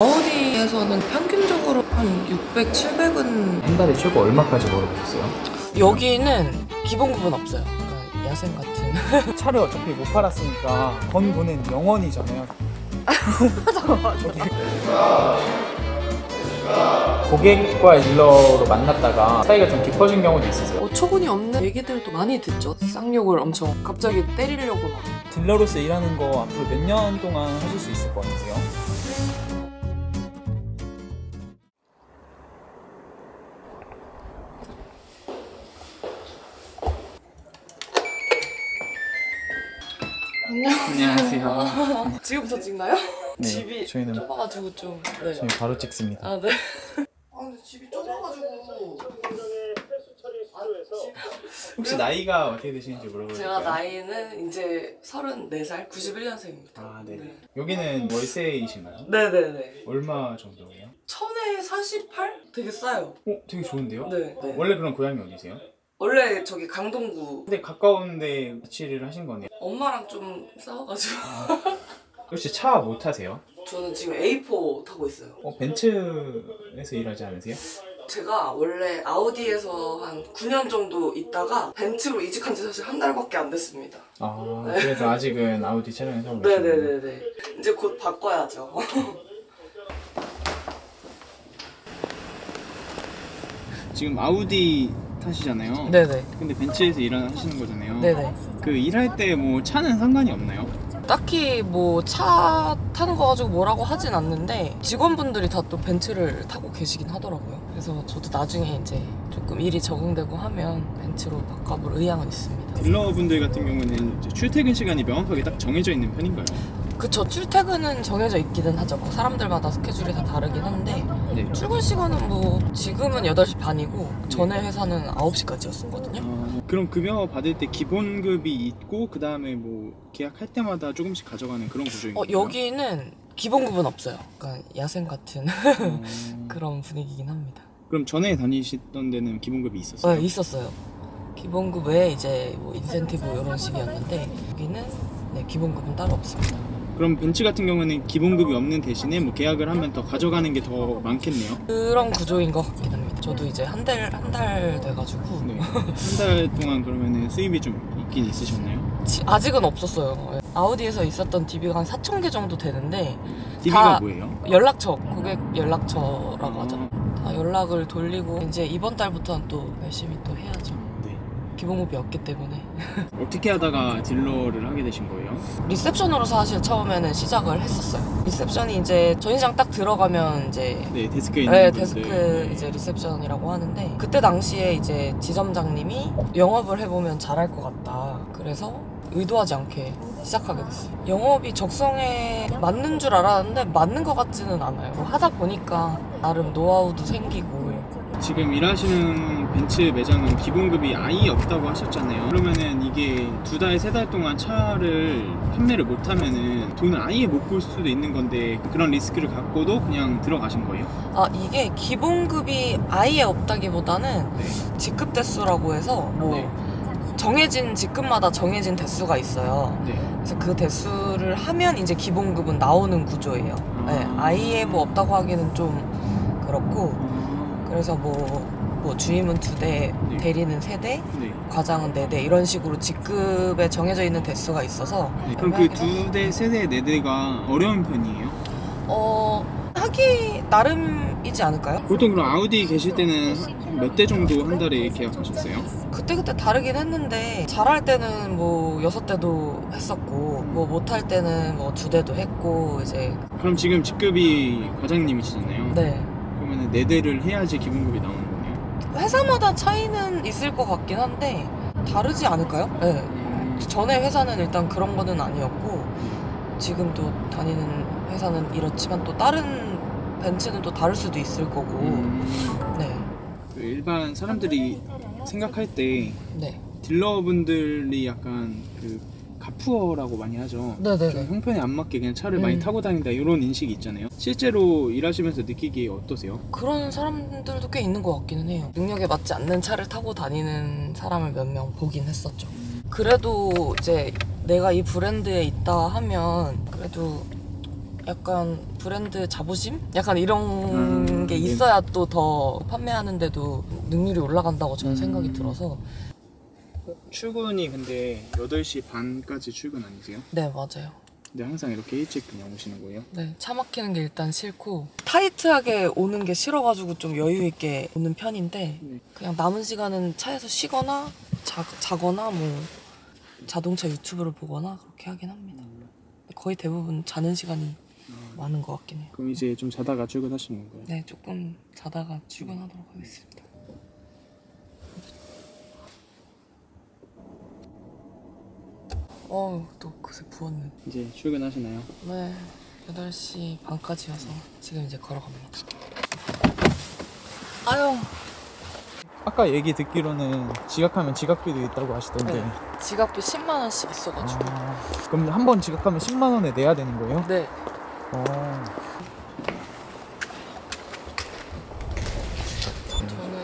아우디에서는 평균적으로 한 600, 700은 한 달에 최고 얼마까지 벌어보셨어요? 여기는 기본급은 없어요. 그러니까 야생 같은. 차를 어차피 못 팔았으니까 번 돈은 영원이잖아요. 고객과 딜러로 만났다가 사이가 좀 깊어진 경우도 있으세요? 어처구니 없는 얘기들도 많이 듣죠. 쌍욕을 엄청 갑자기 때리려고 막. 딜러로서 일하는 거 앞으로 몇 년 동안 하실 수 있을 것 같으세요? 안녕하세요. 지금부터 찍나요? 네, 집이 저희는 좁아가지고 좀. 네. 저희 바로 찍습니다. 아 네. 아 근데 집이 좁아가지고. 혹시 나이가 어떻게 되시는지 물어볼까요? 제가 나이는 이제 34살, 91년생입니다. 아, 네. 여기는 월세이신가요? 네네네. 얼마 정도예요? 1000에 48? 되게 싸요. 되게 좋은데요? 네. 원래 그럼 고향이 어디세요? 원래 저기 강동구. 근데 가까운데 위치를 하신 거네요. 엄마랑 좀 싸워가지고. 혹시 차 못 타세요? 저는 지금 A4 타고 있어요. 벤츠에서 일하지 않으세요? 제가 원래 아우디에서 한 9년 정도 있다가 벤츠로 이직한 지 사실 한 달밖에 안 됐습니다. 아, 그래서 아직은 아우디 차량을 타고 계시네요. 네네네네. 이제 곧 바꿔야죠. 지금 아우디 타시잖아요. 네네. 근데 벤츠에서 일하시는 거잖아요. 네네. 그 일할 때 뭐 차는 상관이 없나요? 딱히 뭐 차 타는 거 가지고 뭐라고 하진 않는데 직원분들이 다 또 벤츠를 타고 계시긴 하더라고요. 그래서 저도 나중에 이제 조금 일이 적응되고 하면 벤츠로 바꿔볼 의향은 있습니다. 딜러분들 같은 경우는 이제 출퇴근 시간이 명확하게 딱 정해져 있는 편인가요? 그쵸. 출퇴근은 정해져 있기는 하죠. 뭐 사람들마다 스케줄이 다 다르긴 한데 네. 출근 시간은 뭐 지금은 8시 반이고 전에 회사는 9시까지였었거든요. 그럼 급여 받을 때 기본급이 있고 그 다음에 뭐 계약할 때마다 조금씩 가져가는 그런 구조인가요? 여기는 기본급은 없어요. 그러니까 야생 같은 그런 분위기긴 합니다. 그럼 전에 다니시던 데는 기본급이 있었어요? 네, 있었어요. 기본급 외에 이제 뭐 인센티브 이런 식이었는데 여기는 네, 기본급은 따로 없습니다. 그럼 벤츠 같은 경우는 기본급이 없는 대신에 뭐 계약을 하면 더 가져가는 게 더 많겠네요? 그런 구조인 것 같긴 합니다. 저도 이제 한 달 돼가지고 네. 한 달 동안 그러면은 수입이 좀 있긴 있으셨나요? 아직은 없었어요. 아우디에서 있었던 DB가 한 4,000개 정도 되는데 DB가 뭐예요? 연락처, 고객 연락처라고 하죠. 다 연락을 돌리고 이제 이번 달부터는 또 열심히 또 해야죠. 네. 기본급이 없기 때문에. 어떻게 하다가 딜러를 하게 되신 거예요? 리셉션으로 사실 처음에는 시작을 했었어요. 리셉션이 이제 전시장 딱 들어가면 이제 네, 데스크에 있는 네, 분들. 데스크 이제 리셉션이라고 하는데 그때 당시에 이제 지점장님이 영업을 해보면 잘할 것 같다. 그래서 의도하지 않게 시작하게 됐어요. 영업이 적성에 맞는 줄 알았는데 맞는 것 같지는 않아요. 하다 보니까 나름 노하우도 생기고. 지금 일하시는 벤츠 매장은 기본급이 아예 없다고 하셨잖아요. 그러면은 이게 2달, 3달 동안 차를 판매를 못하면은 돈을 아예 못 벌 수도 있는 건데 그런 리스크를 갖고도 그냥 들어가신 거예요? 아, 이게 기본급이 아예 없다기보다는 네. 직급 대수라고 해서 뭐 네. 정해진 직급마다 정해진 대수가 있어요. 네. 그래서 그 대수를 하면 이제 기본급은 나오는 구조예요. 네, 아예 뭐 없다고 하기는 좀 그렇고 그래서 뭐 주임은 2대, 네. 대리는 3대, 네. 과장은 4대 이런 식으로 직급에 정해져 있는 대수가 있어서 네. 그럼 그 2대, 3대, 4대가 어려운 편이에요? 하기 나름이지 않을까요? 보통 그럼 아우디 계실 때는 몇 대 정도 한 달에 계약하셨어요? 그때그때 다르긴 했는데 잘할 때는 뭐 6대도 했었고 뭐 못할 때는 뭐 2대도 했고 이제. 그럼 지금 직급이 과장님이시잖아요. 네. 그러면은 4대를 해야지 기본급이 나오는 거네요? 회사마다 차이는 있을 것 같긴 한데 다르지 않을까요? 네. 전에 회사는 일단 그런 거는 아니었고 지금 또 다니는 회사는 이렇지만 또 다른 벤츠는 또 다를 수도 있을 거고. 네. 그 일반 사람들이 생각할 때 네. 딜러분들이 약간 그 가푸어라고 많이 하죠. 네네네. 좀 형편에 안 맞게 그냥 차를 많이 타고 다닌다 이런 인식이 있잖아요. 실제로 일하시면서 느끼기에 어떠세요? 그런 사람들도 꽤 있는 것 같기는 해요. 능력에 맞지 않는 차를 타고 다니는 사람을 몇 명 보긴 했었죠. 그래도 이제 내가 이 브랜드에 있다 하면 그래도 약간 브랜드 자부심? 약간 이런 게 있어야 또 더 판매하는데도 능률이 올라간다고 저는 생각이 들어서. 출근이 근데 8시 반까지 출근 아니세요? 네, 맞아요. 근데 항상 이렇게 일찍 그냥 오시는 거예요? 네, 차 막히는 게 일단 싫고 타이트하게 오는 게 싫어가지고 좀 여유 있게 오는 편인데 네. 그냥 남은 시간은 차에서 쉬거나 자거나 뭐 자동차 유튜브를 보거나 그렇게 하긴 합니다. 거의 대부분 자는 시간이 많은 것 같긴 해요. 그럼 이제 좀 자다가 출근하시는 건가요? 네, 조금 자다가 출근하도록 하겠습니다. 또 그새 부었네. 이제 출근하시나요? 네, 8시 반까지여서 지금 이제 걸어갑니다. 아유, 아까 얘기 듣기로는 지각하면 지각비도 있다고 하시던데. 네, 지갑비 10만 원씩 있어가지고. 그럼 한 번 지각하면 10만 원에 내야 되는 거예요? 네. 저는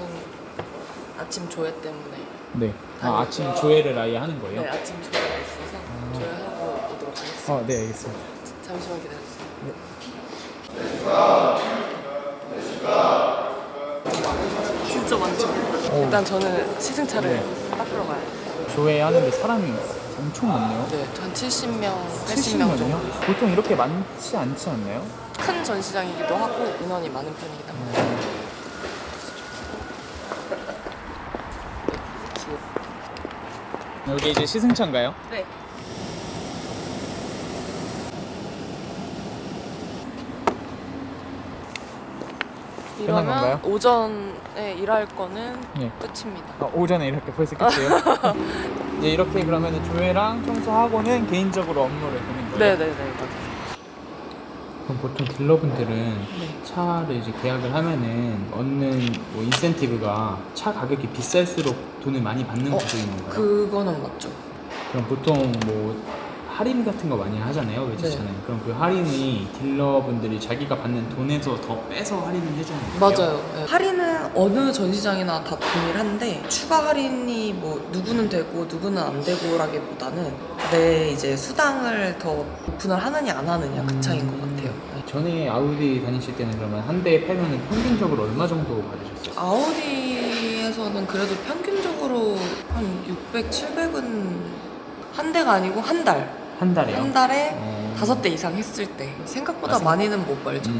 아침 조회 때문에 네. 아침 조회를 아예 하는 거예요? 네, 아침 조회가 있어서 조회하고 오도록 하겠습니다. 네, 알겠습니다. 잠시만 기다려주세요. 진짜 많죠? 일단 저는 시승차를 닦으러 가요. 조회하는데 사람이 엄청 많네요. 네, 한 70명, 80명 정도. 70명이요? 보통 이렇게 많지 않지 않나요? 큰 전시장이기도 하고 인원이 많은 편이기도 합니다. 여기 이제 시승차인가요? 네. 끝난 건가요? 이러면 오전에 일할 거는 네. 끝입니다. 오전에 이렇게 벌써 끝이에요? 이제 이렇게 그러면 조회랑 청소하고는 개인적으로 업무를 보는 거예요? 네네네. 맞아요. 그럼 보통 딜러분들은 네. 차를 이제 계약을 하면은 얻는 뭐 인센티브가 차 가격이 비쌀수록 돈을 많이 받는 구조인 건가요? 그거는 맞죠. 그럼 보통 뭐 할인 같은 거 많이 하잖아요, 외제차는. 네. 그럼 그 할인이 딜러분들이 자기가 받는 돈에서 더 빼서 할인을 해주는 거예요? 맞아요. 네. 할인은 어느 전시장이나 다 동일한데 추가 할인이 뭐 누구는 되고 누구는 안 되고라기보다는 내 이제 수당을 더 오픈을 하느냐 안 하느냐 그 차이인 것 같아요. 네. 전에 아우디 다니실 때는 그러면 한 대 팔면은 평균적으로 얼마 정도 받으셨어요? 아우디에서는 그래도 평균적으로 한 600, 700은 한 대가 아니고 한 달. 한 달에요? 한 달에 5대 이상 했을 때 생각보다 많이는 못 벌죠.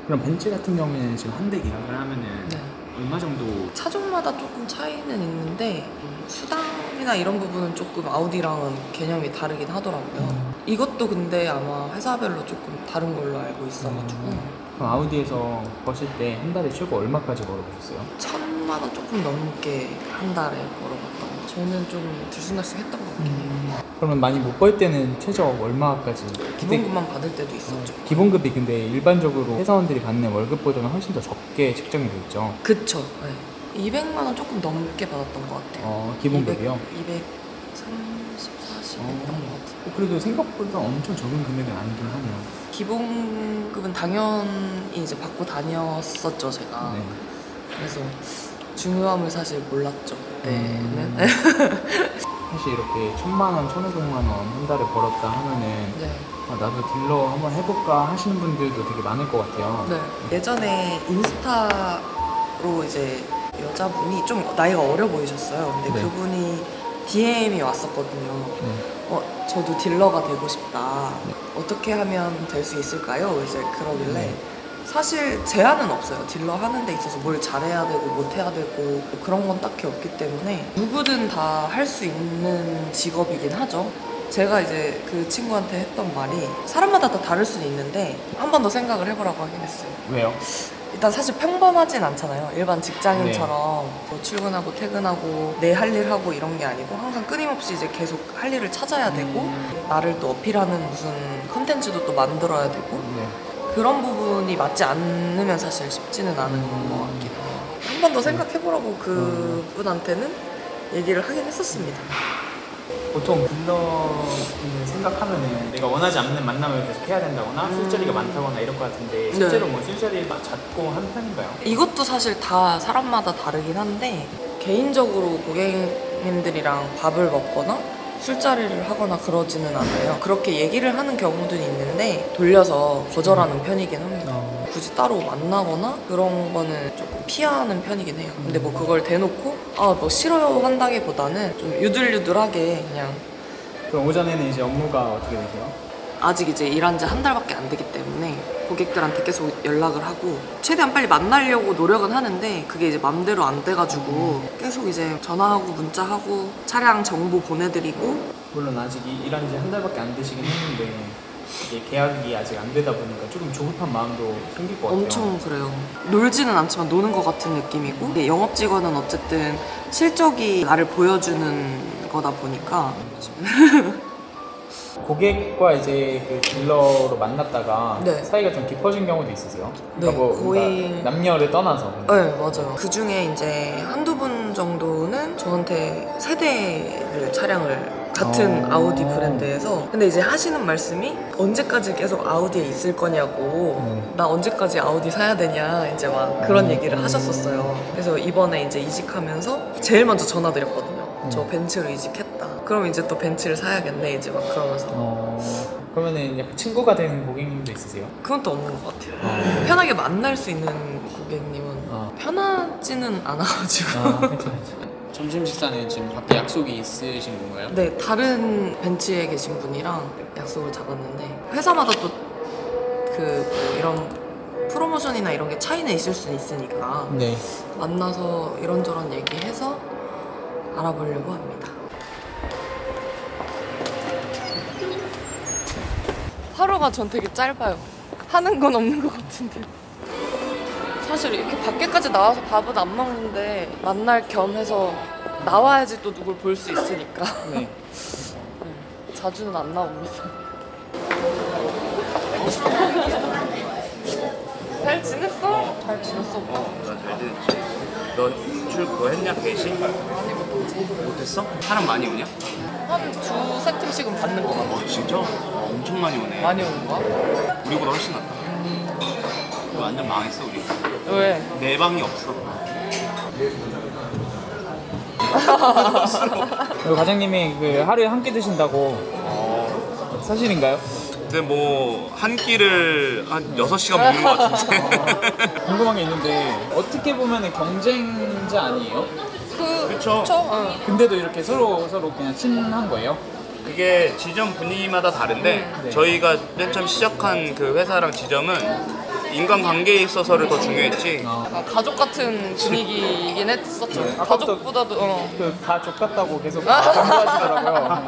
그럼 벤츠 같은 경우에는 지금 한 대 계약을 하면은 네. 얼마 정도? 차종마다 조금 차이는 있는데 수당이나 이런 부분은 조금 아우디랑은 개념이 다르긴 하더라고요. 이것도 근데 아마 회사별로 조금 다른 걸로 알고 있어가지고 그럼 아우디에서 버실 때 한 달에 최고 얼마까지 벌어보셨어요? 1,000만 원 조금 넘게 한 달에 벌어봤던 거. 저는 좀 들쑥날쑥 했던 것 같긴 해요. 그러면 많이 못 벌 때는 최저 얼마까지? 기본급만 받을 때도 있었죠. 기본급이 근데 일반적으로 회사원들이 받는 월급보다는 훨씬 더 적게 책정이 돼 있죠. 그쵸. 네. 200만 원 조금 넘게 받았던 것 같아요. 기본급이요? 230, 40 했던 것 같아요. 그래도 생각보다 엄청 적은 금액은 아니긴 하네요. 기본급은 당연히 이제 받고 다녔었죠, 제가. 네. 그래서 중요함을 사실 몰랐죠, 그때는. 사실 이렇게 1,000만 원, 1,500만 원 한 달에 벌었다 하면은 네. 나도 딜러 한번 해볼까 하시는 분들도 되게 많을 것 같아요. 네. 예전에 인스타로 이제 여자분이 좀 나이가 어려 보이셨어요. 근데 네. 그분이 DM이 왔었거든요. 저도 딜러가 되고 싶다. 어떻게 하면 될 수 있을까요? 이제 그러길래 사실 제한은 없어요. 딜러 하는 데 있어서 뭘 잘해야 되고 못해야 되고 뭐 그런 건 딱히 없기 때문에 누구든 다 할 수 있는 직업이긴 하죠. 제가 이제 그 친구한테 했던 말이 사람마다 다 다를 수는 있는데 한 번 더 생각을 해보라고 하긴 했어요. 왜요? 일단 사실 평범하진 않잖아요. 일반 직장인처럼 뭐 출근하고 퇴근하고 내 할 일 하고 이런 게 아니고 항상 끊임없이 이제 계속 할 일을 찾아야 되고 나를 또 어필하는 무슨 컨텐츠도 또 만들어야 되고 네. 그런 부분이 맞지 않으면 사실 쉽지는 않은 것 같긴 해요. 한 번 더 생각해보라고 그분한테는 얘기를 하긴 했었습니다. 보통 딜러는 생각하면은 내가 원하지 않는 만남을 계속 해야 된다거나 술자리가 많다거나 이럴 것 같은데 실제로 뭐 술자리를 잡고 한 편인가요? 이것도 사실 다 사람마다 다르긴 한데 개인적으로 고객님들이랑 밥을 먹거나 술자리를 하거나 그러지는 않아요. 그렇게 얘기를 하는 경우도 있는데 돌려서 거절하는 편이긴 합니다. 굳이 따로 만나거나 그런 거는 조금 피하는 편이긴 해요. 근데 뭐 그걸 대놓고 뭐 싫어요 한다기보다는 좀 유들유들하게 그냥. 그럼 오전에는 이제 업무가 어떻게 되세요? 아직 이제 일한 지 한 달밖에 안 되기 때문에 고객들한테 계속 연락을 하고 최대한 빨리 만나려고 노력은 하는데 그게 이제 맘대로 안 돼가지고 계속 이제 전화하고 문자하고 차량 정보 보내드리고. 물론 아직 일한 지 한 달밖에 안 되시긴 했는데 이게 계약이 아직 안 되다 보니까 조금 조급한 마음도 생길 것 같아요. 엄청 그래요. 놀지는 않지만 노는 것 같은 느낌이고 근데 영업 직원은 어쨌든 실적이 나를 보여주는 거다 보니까 고객과 이제 그 딜러로 만났다가 네. 사이가 좀 깊어진 경우도 있으세요? 네, 그러니까 뭐 거의 남녀를 떠나서. 네, 맞아요. 그 중에 이제 한두 분 정도는 저한테 세대를 차량을 같은 아우디 브랜드에서 근데 이제 하시는 말씀이 언제까지 계속 아우디에 있을 거냐고 나 언제까지 아우디 사야 되냐 이제 막 그런 얘기를 하셨었어요. 그래서 이번에 이제 이직하면서 제일 먼저 전화드렸거든요. 저 벤츠로 이직했다. 그럼 이제 또 벤츠를 사야겠네 이제 막 그러면서. 그러면은 약간 친구가 되는 고객님도 있으세요? 그건 또 없는 것 같아요. 편하게 만날 수 있는 고객님은 편하지는 않아가지고. 그렇죠. 점심 식사는 지금 밖에 약속이 있으신 건가요? 네, 다른 벤치에 계신 분이랑 약속을 잡았는데 회사마다 또 그 뭐 이런 프로모션이나 이런 게 차이는 있을 수 있으니까 네. 만나서 이런저런 얘기해서 알아보려고 합니다. 하루가 전 되게 짧아요. 하는 건 없는 것 같은데. 사실 이렇게 밖에까지 나와서 밥은 안 먹는데 만날 겸 해서 나와야지 또 누굴 볼 수 있으니까. 네. 자주는 안 나옵니다. 잘 지냈어? 잘 지냈어. 나 잘 지냈지. 너 그거 했냐? 배신? 많이 못하지. 못했어? 사람 많이 오냐? 한 두세 팀씩은 받는 것 같아. 와 진짜? 엄청 많이 오네. 많이 오는 거야? 우리보다 훨씬 낫다. 완전 망했어 우리. 왜? 내 방이 없어. 그리고 과장님이 그 하루에 한 끼 드신다고 사실인가요? 근데 뭐 한 끼를 한 6시간 먹는 것 같은데. 궁금한 게 있는데 어떻게 보면 경쟁자 아니에요? 그쵸? 근데도 이렇게 서로 그냥 친한 거예요? 그게 지점 분위기마다 다른데 네. 저희가 맨 처음 시작한 그 회사랑 지점은 인간관계에 있어서를 더 중요했지. 가족 같은 분위기이긴 했었죠. 가족보다도 그 다 족같다고 계속 강조하시더라고요.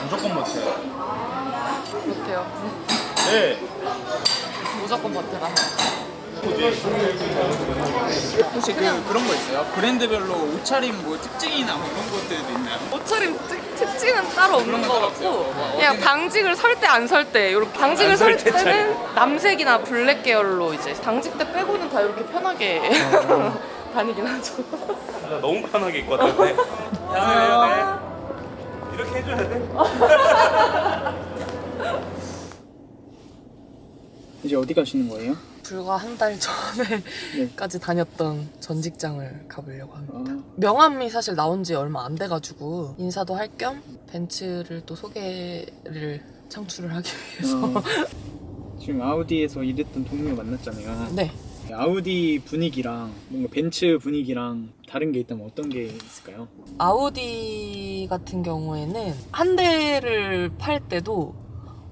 무조건 못해요. 못해요. 네. 무조건 버텨라. 혹시 그런 거 있어요? 브랜드별로 옷차림 뭐 특징이나 뭐 그런 것들도 있나요? 옷차림 특징은 따로 없는 것 같고 그냥 방직을 설 때 안 설 때 이렇게 방직을 안 설 설 때 때는 남색이나 블랙 계열로 이제 방직 때 빼고는 다 이렇게 편하게 다니긴 하죠. 나 너무 편하게 입고 왔는데. 야, 이렇게 해줘야 돼? 이제 어디 가시는 거예요? 불과 한 달 네. 전에까지 다녔던 전 직장을 가보려고 합니다. 명함이 사실 나온 지 얼마 안 돼가지고 인사도 할 겸 벤츠를 또 소개를 창출을 하기 위해서 지금 아우디에서 일했던 동료 만났잖아요. 네. 아우디 분위기랑 뭔가 벤츠 분위기랑 다른 게 있다면 어떤 게 있을까요? 아우디 같은 경우에는 한 대를 팔 때도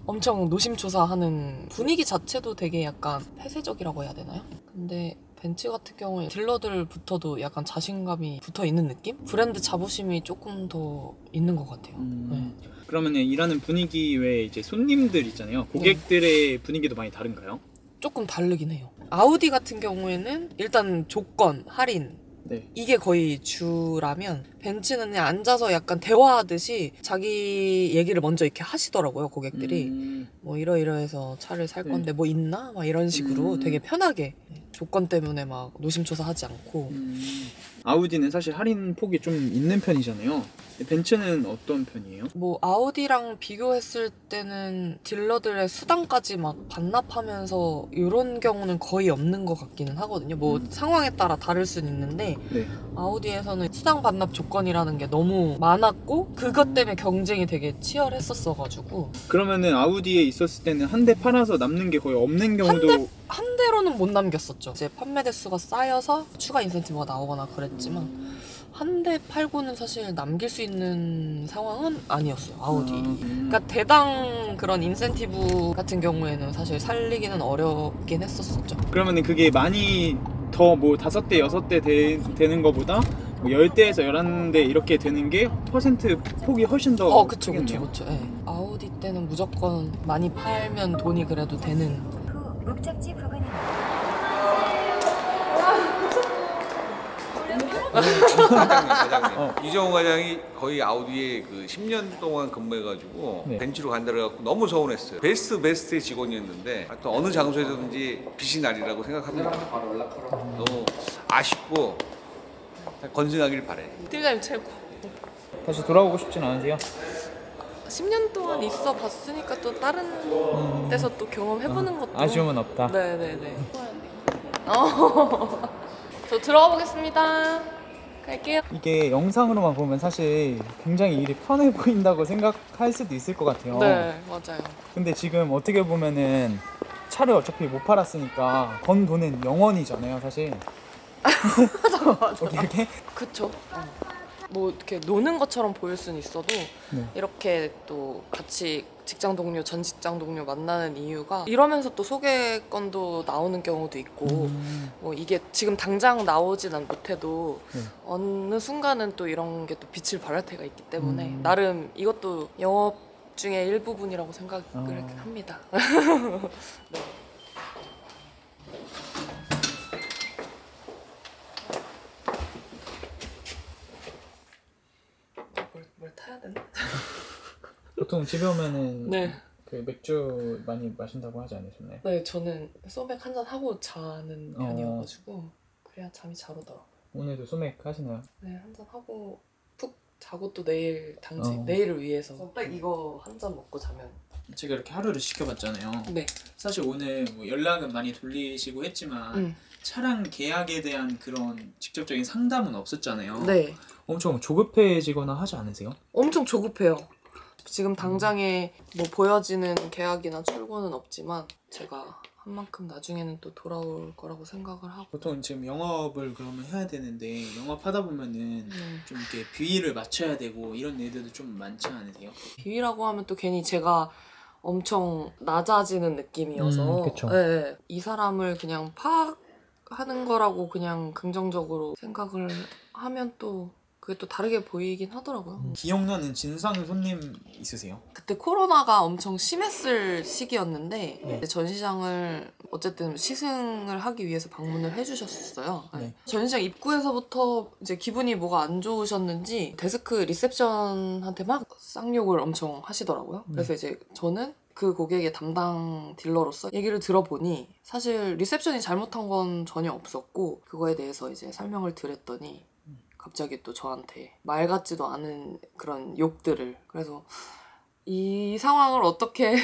엄청 노심초사하는 분위기 자체도 되게 약간 폐쇄적이라고 해야 되나요? 근데 벤츠 같은 경우에 딜러들부터도 약간 자신감이 붙어 있는 느낌? 브랜드 자부심이 조금 더 있는 것 같아요. 네. 그러면 일하는 분위기 외에 이제 손님들 있잖아요. 고객들의 분위기도 많이 다른가요? 조금 다르긴 해요. 아우디 같은 경우에는 일단 조건, 할인 네. 이게 거의 주라면 벤츠는 그냥 앉아서 약간 대화하듯이 자기 얘기를 먼저 이렇게 하시더라고요, 고객들이. 뭐 이러이러해서 차를 살 건데 뭐 있나? 막 이런 식으로 되게 편하게 조건 때문에 막 노심초사하지 않고 아우디는 사실 할인 폭이 좀 있는 편이잖아요. 벤츠는 어떤 편이에요? 뭐 아우디랑 비교했을 때는 딜러들의 수당까지 막 반납하면서 이런 경우는 거의 없는 것 같기는 하거든요. 뭐 상황에 따라 다를 수는 있는데 네. 아우디에서는 수당 반납 조건이라는 게 너무 많았고 그것 때문에 경쟁이 되게 치열했었어가지고 그러면은 아우디에 있었을 때는 한 대 팔아서 남는 게 거의 없는 경우도 한 대로는 못 남겼었죠. 이제 판매 대수가 쌓여서 추가 인센티브가 나오거나 그랬지만 한 대 팔고는 사실 남길 수 있는 상황은 아니었어요. 아우디. 그러니까 대당 그런 인센티브 같은 경우에는 사실 살리기는 어렵긴 했었었죠. 그러면은 그게 많이 더 뭐 5대, 6대 되는 거보다 뭐 10대에서 11대 이렇게 되는 게 퍼센트 폭이 훨씬 더 그쵸. 크겠네요. 예. 아우디 때는 무조건 많이 팔면 돈이 그래도 되는. 후 목적지 부근입니다. 과장님. 이정우 과장이 거의 아우디에 그 10년 동안 근무해가지고 네. 벤츠로 간다 그래갖고 너무 서운했어요. 베스트의 직원이었는데 하여튼 어느 장소에서든지 빛이 나리라고 생각합니다. 너무 아쉽고 건승하길 바래. 팀장님 최고. 다시 돌아오고 싶진 않으세요? 10년 동안 있어 봤으니까 또 다른 데서 또 경험해보는 것도 아쉬움은 없다. 네네네. 저 들어가 보겠습니다. 갈게요. 이게 영상으로만 보면 사실 굉장히 일이 편해 보인다고 생각할 수도 있을 것 같아요. 네, 맞아요. 근데 지금 어떻게 보면은 차를 어차피 못 팔았으니까 건 돈은 영원이잖아요, 사실. 맞아. 오케이. 그쵸. 뭐 이렇게 노는 것처럼 보일 수는 있어도 네. 이렇게 또 같이 직장 동료, 전 직장 동료 만나는 이유가 이러면서 또 소개건도 나오는 경우도 있고 뭐 이게 지금 당장 나오진 못해도 네. 어느 순간은 또 이런 게 또 빛을 발할 때가 있기 때문에 나름 이것도 영업 중에 일부분이라고 생각을 합니다. 네. 뭘 타야 되나? 보통 집에 오면은 네. 그 맥주 많이 마신다고 하지 않으셨나요? 네, 저는 소맥 한 잔 하고 자는 편이어가지고 그래야 잠이 잘 오더라고요. 오늘도 소맥 하시나요? 네, 한 잔 하고 푹 자고 또 내일 당직, 어. 내일을 위해서 딱 이거 한 잔 먹고 자면. 제가 이렇게 하루를 시켜봤잖아요. 네. 사실 오늘 뭐 연락은 많이 돌리시고 했지만 차량 계약에 대한 그런 직접적인 상담은 없었잖아요. 네. 엄청 조급해지거나 하지 않으세요? 엄청 조급해요. 지금 당장에 뭐 보여지는 계약이나 출고는 없지만 제가 한 만큼 나중에는 또 돌아올 거라고 생각을 하고. 보통 지금 영업을 그러면 해야 되는데 영업하다 보면은 좀 이렇게 비위를 맞춰야 되고 이런 일들도 좀 많지 않으세요? 비위라고 하면 또 괜히 제가 엄청 낮아지는 느낌이어서 그쵸. 네, 이 사람을 그냥 파악하는 거라고 그냥 긍정적으로 생각을 하면 또 그게 또 다르게 보이긴 하더라고요. 기억나는 진상 손님 있으세요? 그때 코로나가 엄청 심했을 시기였는데 네. 전시장을 어쨌든 시승을 하기 위해서 방문을 해주셨었어요. 네. 전시장 입구에서부터 이제 기분이 뭐가 안 좋으셨는지 데스크 리셉션한테 막 쌍욕을 엄청 하시더라고요. 그래서 이제 저는 그 고객의 담당 딜러로서 얘기를 들어보니 사실 리셉션이 잘못한 건 전혀 없었고 그거에 대해서 이제 설명을 드렸더니 갑자기 또 저한테 말 같지도 않은 그런 욕들을. 그래서 이 상황을 어떻게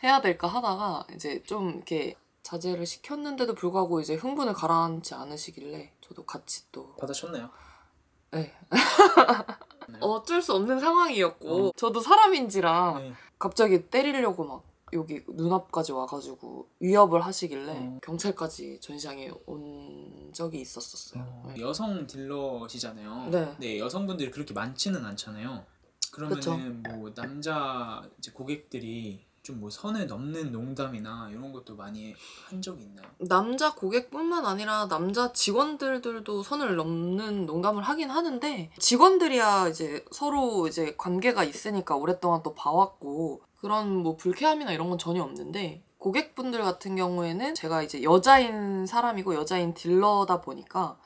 해야 될까 하다가 이제 좀 이렇게 자제를 시켰는데도 불구하고 이제 흥분을 가라앉지 않으시길래 저도 같이 또 받으셨나요? 네. 어쩔 수 없는 상황이었고 저도 사람인지라 네. 갑자기 때리려고 막 여기 눈앞까지 와가지고 위협을 하시길래 경찰까지 전시장에 온 적이 있었어요. 네. 여성 딜러시잖아요. 네. 네, 여성분들이 그렇게 많지는 않잖아요. 그러면은 뭐 남자 이제 고객들이 좀 뭐 선을 넘는 농담이나 이런 것도 많이 한 적이 있나요? 남자 고객뿐만 아니라 남자 직원들도 선을 넘는 농담을 하긴 하는데 직원들이야 이제 서로 이제 관계가 있으니까 오랫동안 또 봐왔고 그런 뭐 불쾌함이나 이런 건 전혀 없는데 고객분들 같은 경우에는 제가 이제 여자인 사람이고 여자인 딜러다 보니까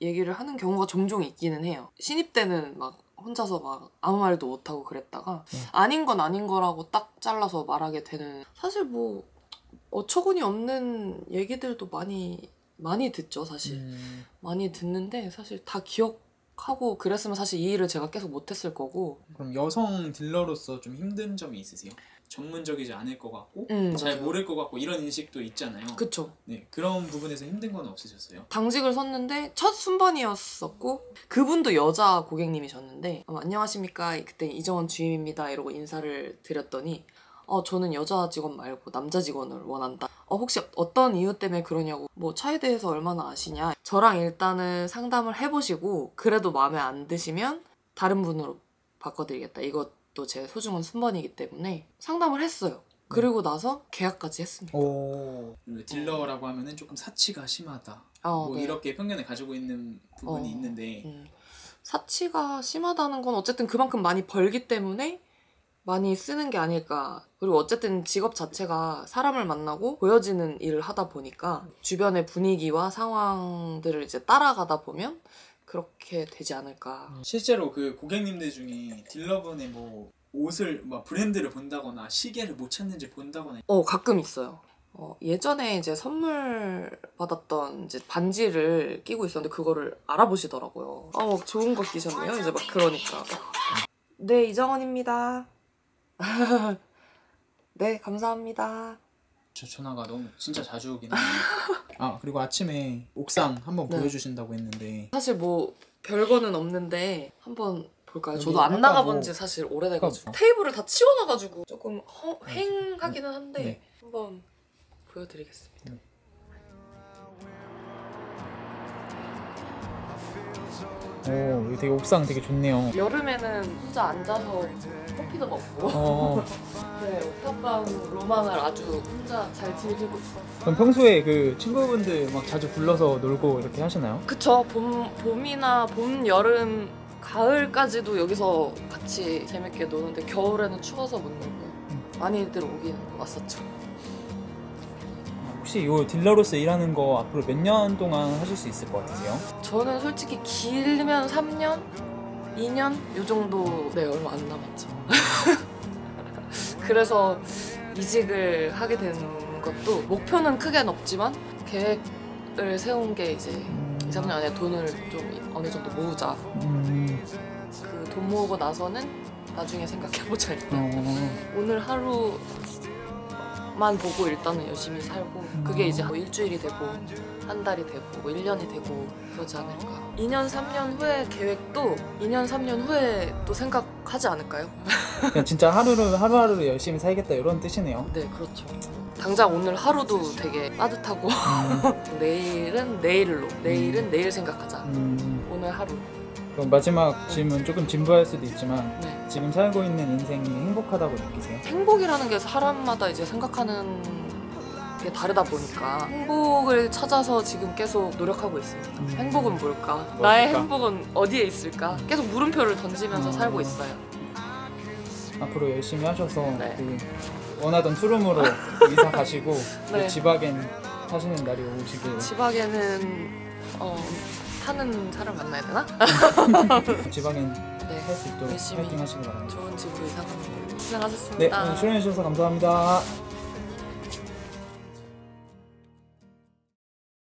얘기를 하는 경우가 종종 있기는 해요. 신입 때는 막 혼자서 막 아무 말도 못하고 그랬다가 아닌 건 아닌 거라고 딱 잘라서 말하게 되는 사실 뭐 어처구니 없는 얘기들도 많이 많이 듣죠 사실. 많이 듣는데 사실 다 기억하고 그랬으면 사실 이 일을 제가 계속 못했을 거고. 그럼 여성 딜러로서 좀 힘든 점이 있으세요? 전문적이지 않을 것 같고 잘 모를 것 같고 이런 인식도 있잖아요. 그쵸. 네, 그런 부분에서 힘든 건 없으셨어요? 당직을 섰는데 첫 순번이었었고 그분도 여자 고객님이셨는데 안녕하십니까 그때 이정원 주임입니다 이러고 인사를 드렸더니 저는 여자 직원 말고 남자 직원을 원한다. 혹시 어떤 이유 때문에 그러냐고 뭐 차에 대해서 얼마나 아시냐. 저랑 일단은 상담을 해보시고 그래도 마음에 안 드시면 다른 분으로 바꿔드리겠다. 이것도 제 소중한 순번이기 때문에 상담을 했어요. 그리고 나서 계약까지 했습니다. 오, 딜러라고 하면은 조금 사치가 심하다. 뭐 네. 이렇게 편견을 가지고 있는 부분이 있는데 사치가 심하다는 건 어쨌든 그만큼 많이 벌기 때문에 많이 쓰는 게 아닐까. 그리고 어쨌든 직업 자체가 사람을 만나고 보여지는 일을 하다 보니까 주변의 분위기와 상황들을 이제 따라가다 보면 그렇게 되지 않을까. 실제로 그 고객님들 중에 딜러분의 뭐 옷을 뭐 브랜드를 본다거나 시계를 못 찾는지 본다거나 가끔 있어요. 예전에 이제 선물 받았던 이제 반지를 끼고 있었는데 그거를 알아보시더라고요. 좋은 거 끼셨네요. 이제 막 그러니까. 네, 이정원입니다. 네, 감사합니다. 저 전화가 너무 진짜 자주 오긴 해요. 그리고 아침에 옥상 한번 네. 보여주신다고 했는데 사실 뭐 별거는 없는데 한번 볼까요? 여기 저도 안 아까 나가본 뭐- 지 사실 오래돼가지고 아까 테이블을 다 치워놔가지고 조금 휑하기는 한데 네. 한번 보여드리겠습니다. 오, 이거 되게 옥상 되게 좋네요. 여름에는 혼자 앉아서 커피도 먹고 네, 오타방 로망을 아주 혼자 잘 즐기고 있어요. 그럼 평소에 그 친구분들 막 자주 불러서 놀고 이렇게 하시나요? 그쵸. 봄이나 봄, 여름, 가을까지도 여기서 같이 재밌게 노는데 겨울에는 추워서 못 놀고요. 많이들 오긴 왔었죠. 혹시 이 딜러로서 일하는 거 앞으로 몇 년 동안 하실 수 있을 것 같으세요? 저는 솔직히 길면 3년? 2년? 요 정도 네 얼마 안 남았죠. 그래서 이직을 하게 된 것도 목표는 크게는 없지만 계획을 세운 게 이제 2, 3년 안에 돈을 좀 어느 정도 모으자. 그 돈 모으고 나서는 나중에 생각해보자 일단. 오늘 하루만 보고 일단은 열심히 살고 그게 이제 뭐 일주일이 되고 한 달이 되고 뭐 1년이 되고 그러지 않을까. 2년 3년 후의 계획도 2년 3년 후에 또 생각하지 않을까요? 그냥 진짜 하루하루 열심히 살겠다 이런 뜻이네요. 네, 그렇죠. 당장 오늘 하루도 되게 따뜻하고 내일은 내일로 내일은 내일 생각하자. 오늘 하루. 그럼 마지막 질문 조금 진부할 수도 있지만 네. 지금 살고 있는 인생이 행복하다고 느끼세요? 행복이라는 게 사람마다 이제 생각하는 게 다르다 보니까 행복을 찾아서 지금 계속 노력하고 있습니다. 행복은 뭘까? 나의 행복은 어디에 있을까? 계속 물음표를 던지면서 살고 있어요. 앞으로 열심히 하셔서 네. 그 원하던 투룸으로 이사 가시고 네. 그 지박엔 사시는 날이 오시길. 지박에는 사는 사람 만나야 되나? 지박엔 네, 할 수 있도록 열심히 파이팅 하시기 바랍니다. 좋은 집으로 이사 가는 걸로 네, 고생하셨습니다. 오늘 출연해 주셔서 감사합니다.